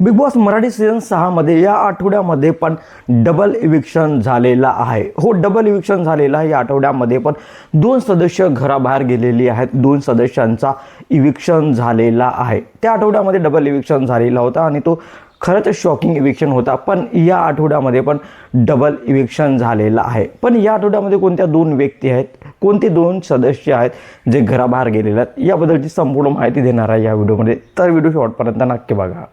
Big boss Marathi season 6 मध्ये या आठवड्यामध्ये पण डबल इविक्शन झालेला आहे। हो, डबल इविक्शन झालेला आहे। या आठवड्यामध्ये पण 2 सदस्य घराबाहेर गेलेली आहेत। 2 सदस्यांचा इविक्शन झालेला आहे। त्या आठवड्यामध्ये डबल इविक्शन झालेला होता आणि तो खरंच शॉकिंग इविक्शन होता। पण या आठवड्यामध्ये पण डबल इविक्शन झालेला आहे। पण या आठवड्यामध्ये कोणत्या 2 व्यक्ती आहेत, कोणते 2 सदस्य आहेत जे घराबाहेर गेलेले आहेत, याबद्दलची संपूर्ण माहिती देणार आहे या व्हिडिओमध्ये। तर व्हिडिओ शेवटपर्यंत नक्की बघा।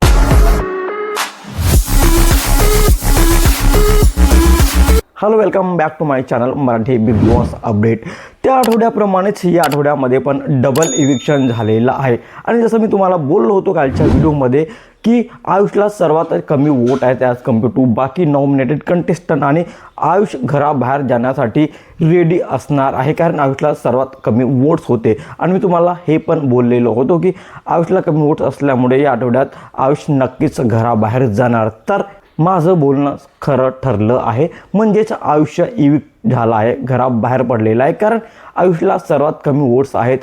Hello, welcome back to my channel Marathi Bigg Boss update. त्या आठवड्याप्रमाणेच या आठवड्यामध्ये पण डबल इविक्शन झालेलं आहे। आणि जसं मी तुम्हाला बोललो होतो कालच्या व्हिडिओमध्ये की आयुषला सर्वात कमी वोट आहेत ॲज कम्पेअर टू बाकी नॉमिनेटेड कंटेस्टंट, आणि आयुष घराबाहेर जाण्यासाठी रेडी असणार आहे कारण आयुषला सर्वात कमी वोट्स होते। आणि मी तुम्हाला हे पण बोललेलो होतो की आयुषला कमी वोट्स असल्यामुळे या आठवड्यात आयुष नक्कीच घराबाहेर जाणार। तर माझं बोलणं खरं ठरलं आहे, म्हणजेच आयुष्य इविक्ट झाला आहे, घराबाहेर पडलेला आहे कारण आयुषला सर्वात कमी वोट्स आहेत।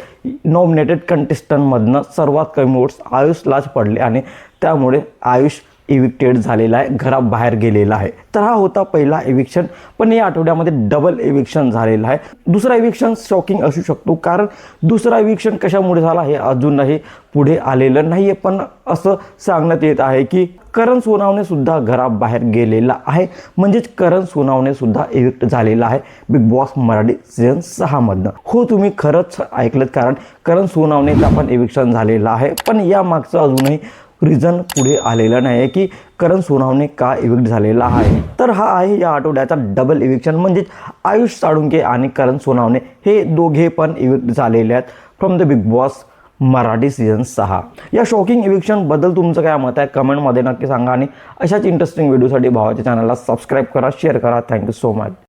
नॉमिनेटेड कंटेस्टंटमधनं सर्वात कमी वोट्स आयुषलाच पडले आणि त्यामुळे आयुष इविक्टेड झालेला आहे, घराबाहेर गेलेला आहे। तर हा होता पहिला इविक्शन। पण या आठवड्यामध्ये डबल इविक्शन झालेला आहे। दुसरा इविक्शन शॉकिंग असू शकतो कारण दुसरा इविक्शन कशामुळे झाला हे अजूनही पुढे आलेलं नाही आहे। पण असं सांगण्यात येत आहे की करण सोनावणे सुद्धा घराबाहेर गेलेला आहे, म्हणजेच करण सोनावणे सुद्धा इविक्ट झालेला आहे बिग बॉस मराठी सीझन 6 मधनं। हो, तुम्ही खरंच ऐकलं, कारण करण सोनावणेचा पण इविक्शन झालेला आहे। पण या मागचं अजूनही रिझन पुढे आलेलं नाही आहे की करण सोनावणे का इविक्ट झालेला आहे। तर हा आहे या आठवड्याचा डबल इविक्शन, म्हणजेच आयुष साळुंखे आणि करण सोनावणे हे दोघे पण इविक्ट झालेले आहेत from the big boss Marathi season 6। या शॉकिंग इविक्शनबद्दल तुमचं काय मत आहे कमेंटमध्ये नक्की सांगा, आणि अशाच इंटरेस्टिंग व्हिडिओसाठी भावाच्या चॅनलला सबस्क्राईब करा, शेअर करा। Thank you so much.